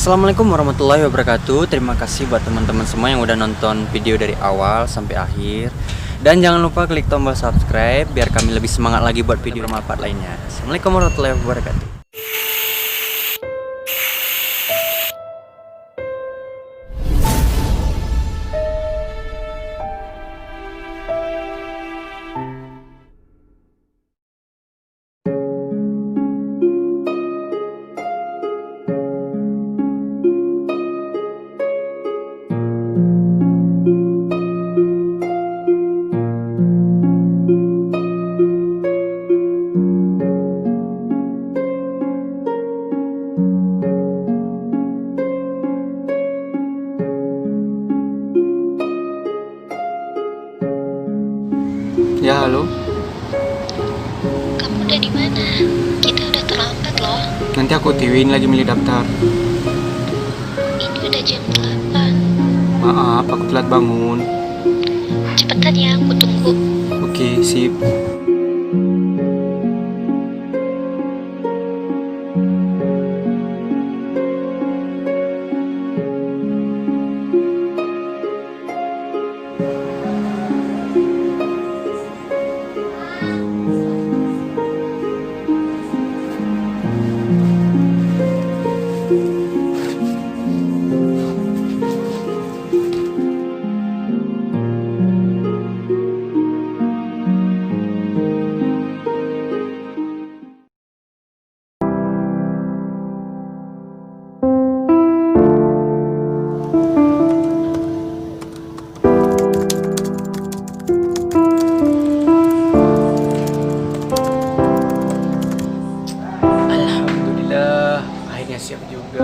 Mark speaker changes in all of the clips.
Speaker 1: Assalamualaikum warahmatullahi wabarakatuh. Terima kasih buat teman-teman semua yang udah nonton video dari awal sampai akhir. Dan jangan lupa klik tombol subscribe biar kami lebih semangat lagi buat video bermanfaat lainnya. Assalamualaikum warahmatullahi wabarakatuh. Ya, halo.
Speaker 2: Kamu udah di mana? Kita udah terlambat loh.
Speaker 1: Nanti aku TW-in lagi milih daftar.
Speaker 2: Ini udah jam 8.
Speaker 1: Maaf, aku telat bangun.
Speaker 2: Cepetan ya, aku tunggu.
Speaker 1: Oke, sip. Alhamdulillah, akhirnya siap juga.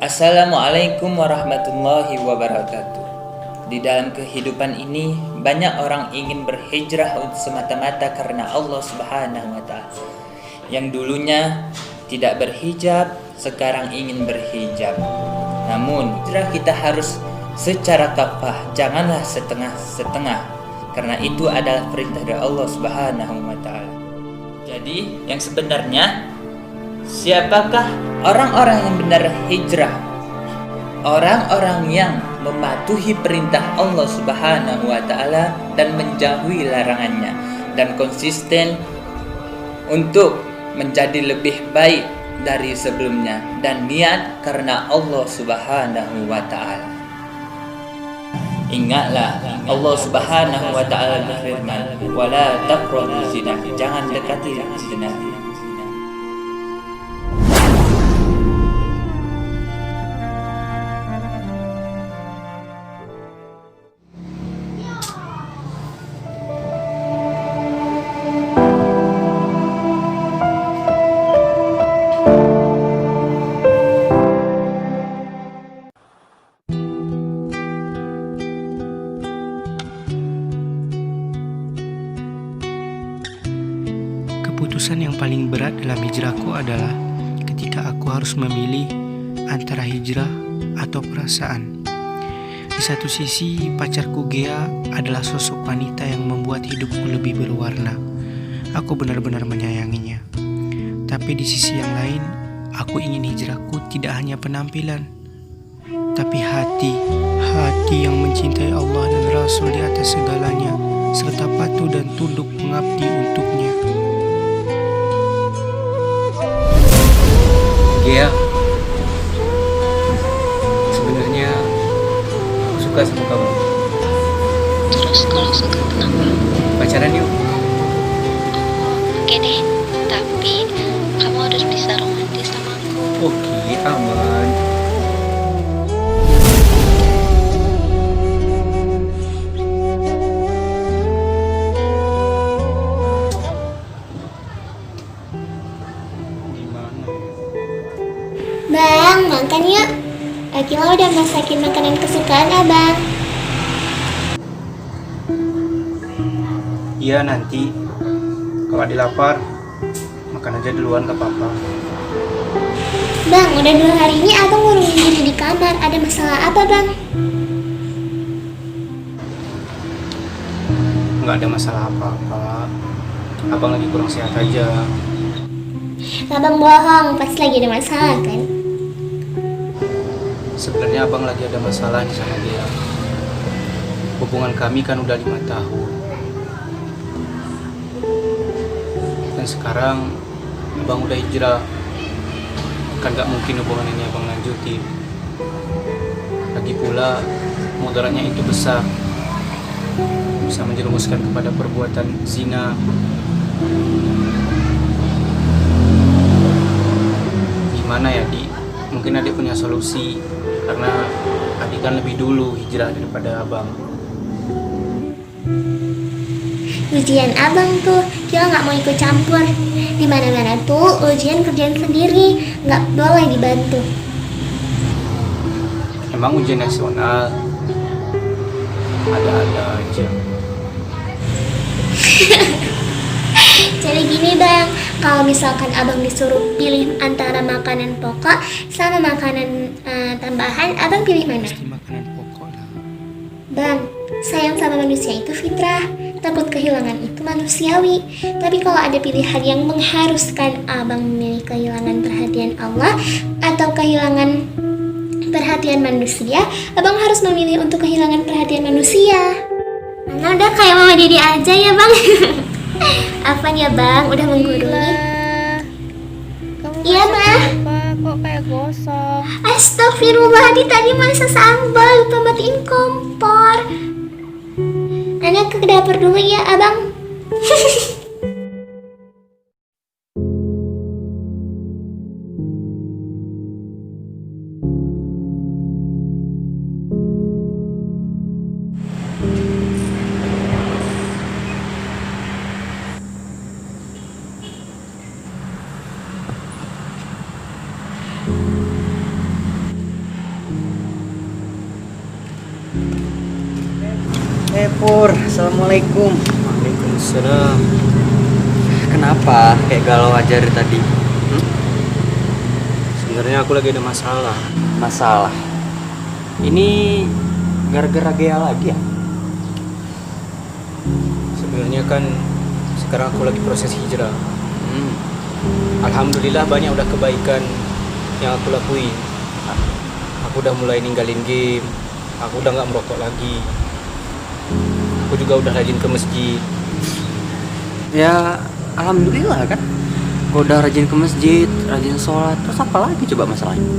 Speaker 3: Assalamualaikum warahmatullahi wabarakatuh. Di dalam kehidupan ini banyak orang ingin berhijrah untuk semata-mata karena Allah Subhanahu wa Ta'ala. Yang dulunya tidak berhijab, sekarang ingin berhijab. Namun, hijrah kita harus secara kafah, janganlah setengah-setengah. Karena itu adalah perintah dari Allah Subhanahu wa Ta'ala. Jadi, yang sebenarnya siapakah orang-orang yang benar hijrah? Orang-orang yang mematuhi perintah Allah Subhanahu wa Ta'ala dan menjauhi larangannya, dan konsisten untuk menjadi lebih baik dari sebelumnya, dan niat karena Allah Subhanahu wa Ta'ala. Ingatlah, Allah Subhanahu wa Ta'ala berfirman, "Wala taqrabuz zina." Jangan dekati zina.
Speaker 4: Keputusan yang paling berat dalam hijrahku adalah ketika aku harus memilih antara hijrah atau perasaan. Di satu sisi, pacarku Gea adalah sosok wanita yang membuat hidupku lebih berwarna. Aku benar-benar menyayanginya. Tapi di sisi yang lain, aku ingin hijrahku tidak hanya penampilan, tapi hati yang mencintai Allah dan Rasul di atas segalanya, serta patuh dan tunduk mengabdi untuknya.
Speaker 1: Gea, sebenarnya aku suka sama kamu.
Speaker 2: Terus kalau suka kenapa?
Speaker 1: Pacaran yuk.
Speaker 2: Oke deh, tapi kamu harus bisa romantis sama aku.
Speaker 1: Oke, aman.
Speaker 5: Bang, makan yuk. Akila udah masakin makanan kesukaan abang.
Speaker 4: Iya nanti. Kalau Adi lapar, makan aja duluan gak apa-apa.
Speaker 5: Bang, udah 2 hari ini abang ngurungin diri di kamar. Ada masalah apa bang?
Speaker 4: Nggak ada masalah apa-apa. Abang lagi kurang sehat aja.
Speaker 5: Abang bohong, pasti lagi ada masalah kan?
Speaker 4: Sebenarnya abang lagi ada masalah nih sama dia. Hubungan kami kan udah 5 tahun. Dan sekarang abang udah hijrah. Kan gak mungkin hubungan ini abang lanjutin. Lagi pula mudaratnya itu besar. Bisa menjerumuskan kepada perbuatan zina. Gimana ya, Di? Mungkin adik punya solusi, karena adik kan lebih dulu hijrah daripada abang.
Speaker 5: Ujian abang tuh, Kila nggak mau ikut campur. Di mana-mana tuh ujian kerjaan sendiri, nggak boleh dibantu.
Speaker 4: Emang ujian nasional ada-ada aja.
Speaker 5: Jadi gini bang, kalau misalkan abang disuruh pilih antara makanan pokok sama makanan tambahan, abang pilih mana?
Speaker 4: Pasti makanan pokok lah.
Speaker 5: Bang, sayang sama manusia itu fitrah, takut kehilangan itu manusiawi. Tapi kalau ada pilihan yang mengharuskan abang memilih kehilangan perhatian Allah atau kehilangan perhatian manusia, abang harus memilih untuk kehilangan perhatian manusia. Nah, udah kayak mama Didi aja ya bang. Afwan ya bang, udah menggurui.
Speaker 2: Kamu
Speaker 5: Iya,
Speaker 2: masak
Speaker 5: Ma.
Speaker 2: apa? Kok kayak gosong?
Speaker 5: Astagfirullah, Di tadi masak sambal, lupa matiin kompor. Anak ke dapur dulu ya abang.
Speaker 1: Pur, assalamualaikum.
Speaker 4: Waalaikumsalam.
Speaker 1: Kenapa kayak galau aja dari tadi?
Speaker 4: Sebenarnya aku lagi ada masalah.
Speaker 1: Masalah. Ini gara-gara Gea lagi ya?
Speaker 4: Sebenarnya kan sekarang aku lagi proses hijrah.
Speaker 1: Hmm.
Speaker 4: Alhamdulillah banyak udah kebaikan yang aku lakuin. Aku udah mulai ninggalin game. Aku udah nggak merokok lagi. Aku juga udah rajin ke masjid.
Speaker 1: Ya, alhamdulillah kan. Kau udah rajin ke masjid, rajin sholat, terus apa lagi coba masalahnya?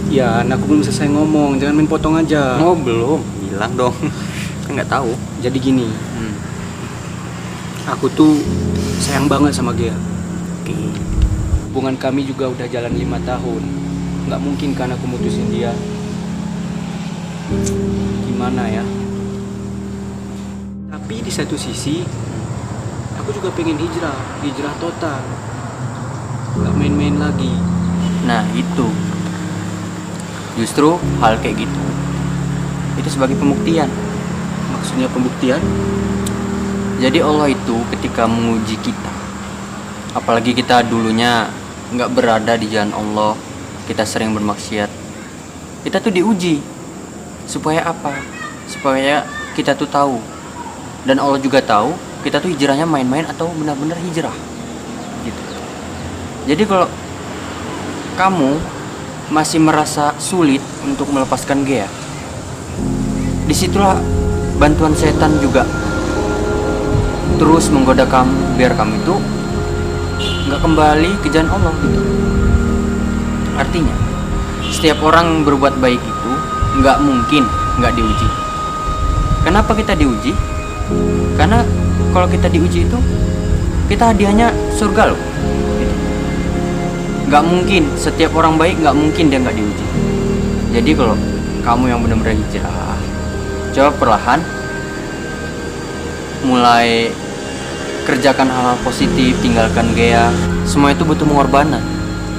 Speaker 4: Ya, aku belum selesai ngomong. Jangan main potong aja.
Speaker 1: Oh belum, bilang dong. Kan nggak tahu.
Speaker 4: Jadi gini, aku tuh sayang banget sama Gea.
Speaker 1: Oke.
Speaker 4: Hubungan kami juga udah jalan 5 tahun. Nggak mungkin kan aku mutusin dia. Gimana ya? Tapi di satu sisi, aku juga pengen hijrah total. Nggak main-main lagi.
Speaker 1: Nah itu, justru hal kayak gitu, itu sebagai pembuktian.
Speaker 4: Maksudnya pembuktian?
Speaker 1: Jadi Allah itu ketika menguji kita, apalagi kita dulunya nggak berada di jalan Allah, kita sering bermaksiat, kita tuh diuji supaya apa? Supaya kita tuh tahu, dan Allah juga tahu kita tuh hijrahnya main-main atau benar-benar hijrah gitu. Jadi kalau kamu masih merasa sulit untuk melepaskan Gea, disitulah bantuan setan juga terus menggoda kamu biar kamu itu nggak kembali ke jalan Allah gitu. Artinya setiap orang berbuat baik itu nggak mungkin nggak diuji. Kenapa kita diuji? Karena kalau kita diuji itu kita hadiahnya surga loh gitu. Nggak mungkin setiap orang baik, nggak mungkin dia nggak diuji. Jadi kalau kamu yang benar-benar hijrah, coba perlahan mulai kerjakan hal-hal positif, tinggalkan Gea. Semua itu butuh pengorbanan,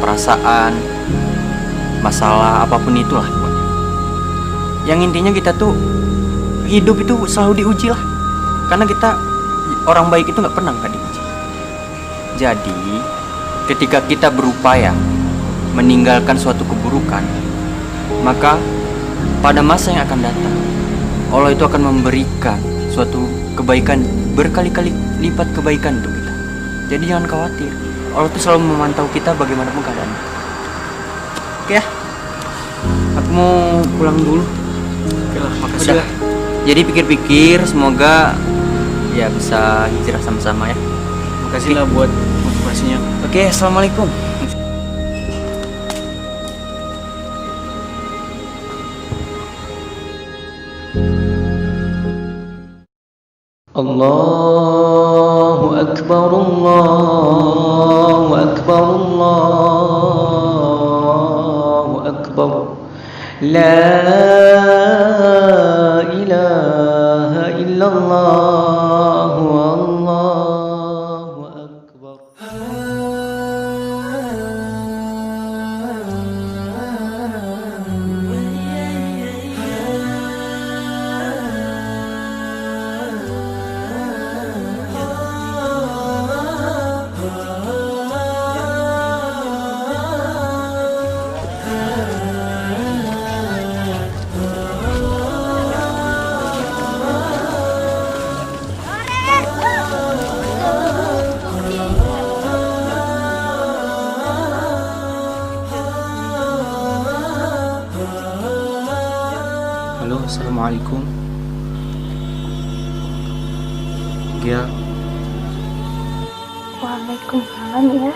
Speaker 1: perasaan, masalah apapun itulah pokoknya. Yang intinya kita tuh hidup itu selalu diuji lah, karena kita orang baik itu nggak pernah nggak diuji. Jadi ketika kita berupaya meninggalkan suatu keburukan, maka pada masa yang akan datang Allah itu akan memberikan suatu kebaikan berkali-kali lipat kebaikan untuk kita. Jadi jangan khawatir, Allah itu selalu memantau kita bagaimanapun keadaan. Oke ya, aku mau pulang dulu.
Speaker 4: Oke lah, makasih
Speaker 1: Udah.
Speaker 4: lah.
Speaker 1: Jadi pikir-pikir, semoga ya bisa hijrah sama-sama ya.
Speaker 4: Makasih lah buat motivasinya.
Speaker 1: Oke, assalamualaikum.
Speaker 4: Allahu Akbar, Allahu Akbar, Allahu Akbar. La ilaha illallah, Allahu Akbar. Halo, assalamualaikum. Gia,
Speaker 6: Waalaikumsalam ya.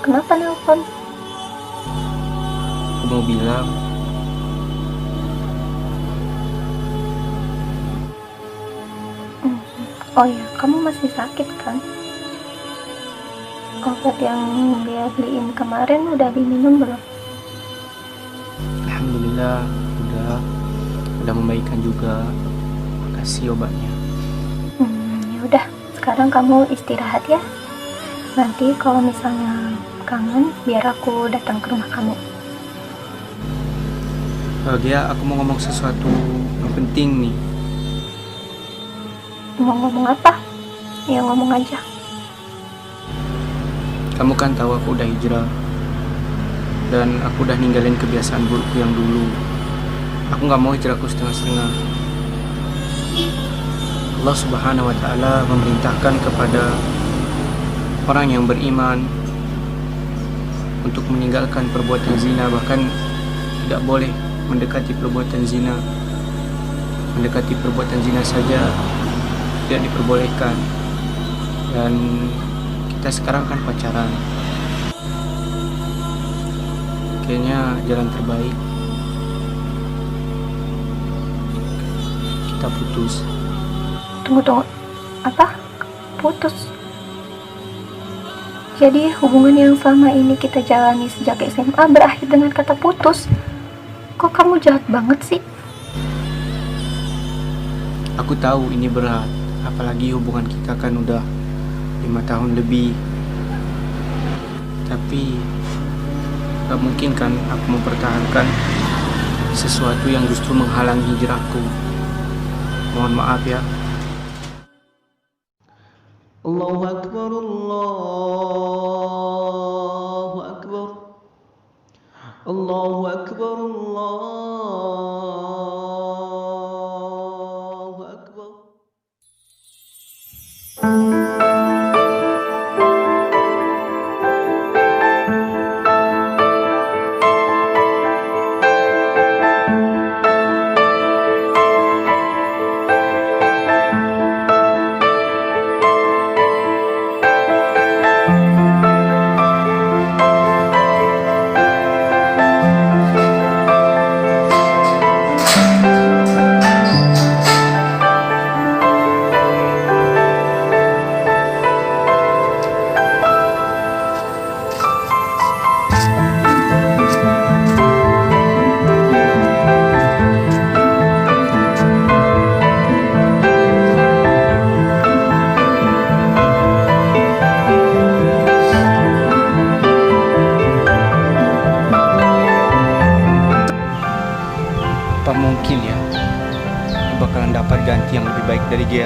Speaker 6: Kenapa nelpon?
Speaker 4: aku mau bilang
Speaker 6: Oh ya, kamu masih sakit kan? Obat yang dia beliin kemarin udah diminum belum?
Speaker 4: alhamdulillah udah membaikkan juga. Makasih obatnya.
Speaker 6: Ya udah, sekarang kamu istirahat ya. Nanti kalau misalnya kangen, biar aku datang ke rumah kamu.
Speaker 4: Gia, aku mau ngomong sesuatu yang penting nih.
Speaker 6: Mau ngomong apa? Ya ngomong aja.
Speaker 4: Kamu kan tahu aku udah hijrah dan aku udah ninggalin kebiasaan burukku yang dulu. Aku nggak mau hijrahku setengah-setengah. Allah Subhanahu wa Ta'ala memerintahkan kepada orang yang beriman untuk meninggalkan perbuatan zina, bahkan tidak boleh mendekati perbuatan zina. Mendekati perbuatan zina saja tidak diperbolehkan. Dan kita sekarang kan pacaran. Kayaknya jalan terbaik kita putus.
Speaker 6: Tunggu. Apa? Putus? Jadi hubungan yang selama ini kita jalani sejak SMA berakhir dengan kata putus. Kok kamu jahat banget sih?
Speaker 4: Aku tahu ini berat, apalagi hubungan kita kan udah 5 tahun lebih. Tapi gak mungkin kan aku mempertahankan sesuatu yang justru menghalangi hijrahku. Mohon maaf ya. Allahu Akbar, Allahu Akbar, Allahu Akbar, Allahu Akbar. Apa mungkin ya bakalan dapat ganti yang lebih baik dari dia?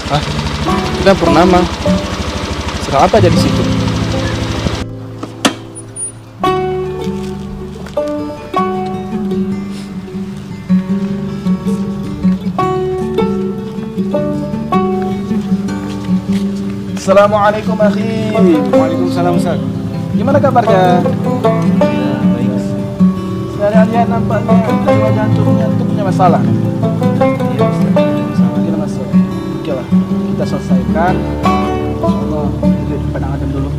Speaker 7: Ah, itu kan Purnama. Sedang apa aja di situ? Assalamualaikum akhi.
Speaker 4: Waalaikumsalam Ustaz.
Speaker 7: Gimana kabarnya?
Speaker 4: Ya, baik.
Speaker 7: Saya lihat nampaknya dari wajah antum punya masalah.
Speaker 4: Iya Ustaz.
Speaker 7: Kita masalah. Oke lah, kita selesaikan. Allah, lihat padang Adam dulu.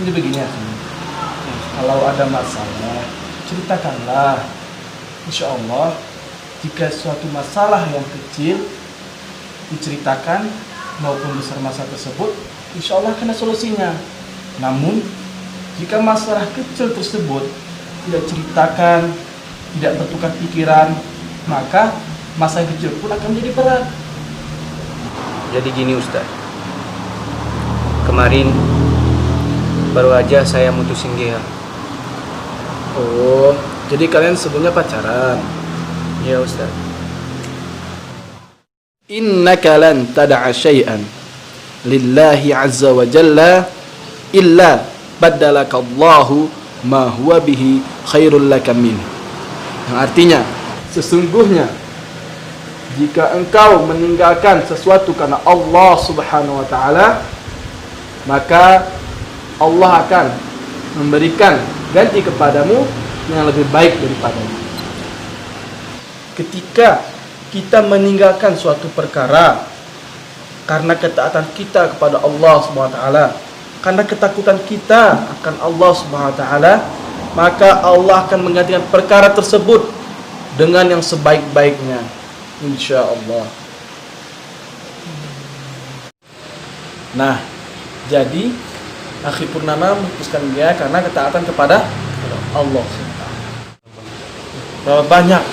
Speaker 7: Jadi begini ya, kalau ada masalah, ceritakanlah. Insya Allah, jika suatu masalah yang kecil diceritakan maupun besar masalah tersebut, insya Allah akan ada solusinya. Namun, jika masalah kecil tersebut tidak ceritakan, tidak bertukar pikiran, maka masalah yang kecil pun akan menjadi berat.
Speaker 4: Jadi gini Ustaz, kemarin baru aja saya mutusin dia.
Speaker 7: Oh, jadi kalian sebelumnya pacaran?
Speaker 4: Iya Ustaz.
Speaker 7: Innaka lan tad'a syai'an lillahi azza wa jalla illa badalaka Allahu ma huwa bihi khairul laka min. Yang artinya, sesungguhnya jika engkau meninggalkan sesuatu karena Allah Subhanahu wa taala, maka Allah akan memberikan ganti kepadamu yang lebih baik daripadanya. Ketika kita meninggalkan suatu perkara karena ketaatan kita kepada Allah Subhanahu wa taala, karena ketakutan kita akan Allah Subhanahu wa taala, maka Allah akan menggantikan perkara tersebut dengan yang sebaik-baiknya, insyaallah. Nah, jadi Akhi Purnama memutuskan dia karena ketaatan kepada Allah. Berapa banyak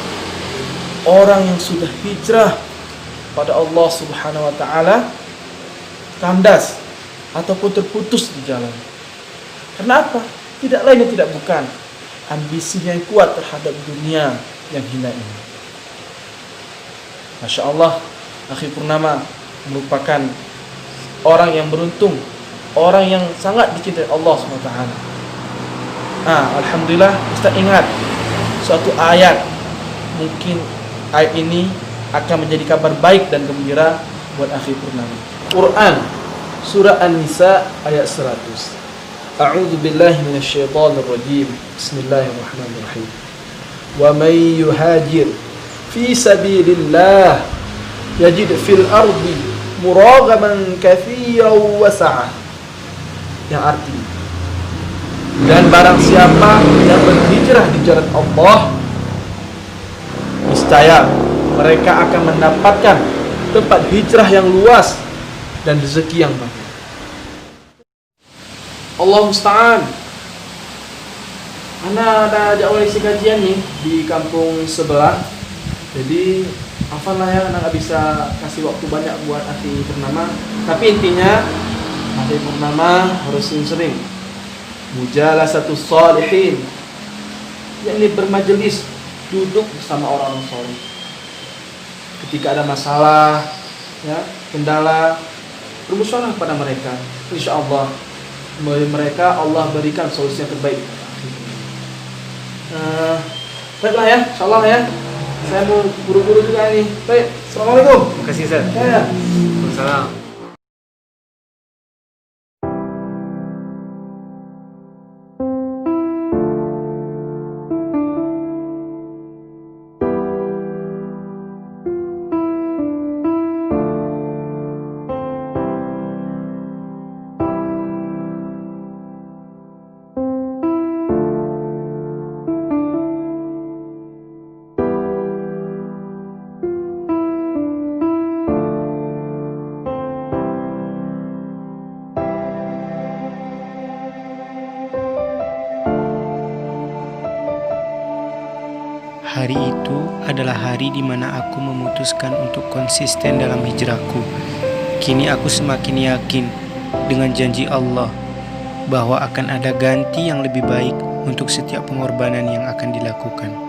Speaker 7: orang yang sudah hijrah pada Allah Subhanahu wa taala kandas ataupun terputus di jalan. Kenapa? Tidak lain dan tidak bukan ambisinya yang kuat terhadap dunia yang hina ini. Masya Allah, Akhi Purnama merupakan orang yang beruntung, orang yang sangat dicintai Allah SWT. Alhamdulillah, Ustaz ingat suatu ayat. Mungkin ayat ini akan menjadi kabar baik dan gembira buat Akhi Purnama. Quran Surah An-Nisa ayat 100. A'udzu billahi minasyaitonir rajim. Bismillahirrahmanirrahim. Wa may yuhajir fi sabilillah yajid fil ardi muragaman katsiran wa sa'ah. Yang arti, dan barang siapa yang berhijrah di jalan Allah, niscaya mereka akan mendapatkan tempat hijrah yang luas dan rezeki yang banyak. Allah musta'an. Ana ada jadwal isi kajian nih di kampung sebelah. Jadi lah ya, Ana nggak bisa kasih waktu banyak buat Akhi Purnama. Tapi intinya Akhi Purnama harus sering-sering mujalasatus shalihin, yakni bermajelis, duduk bersama orang-orang saleh. Ketika ada masalah, ya, kendala, bermusyawarah kepada mereka. Insyaallah mereka Allah berikan solusi yang terbaik. Baiklah ya, insyaallah ya. Saya mau buru-buru juga nih. Baik, assalamualaikum.
Speaker 4: Terima kasih Ustaz.
Speaker 7: Ya.
Speaker 4: Waalaikumsalam. adalah hari di mana aku memutuskan untuk konsisten dalam hijrahku. Kini aku semakin yakin dengan janji Allah bahwa akan ada ganti yang lebih baik untuk setiap pengorbanan yang akan dilakukan.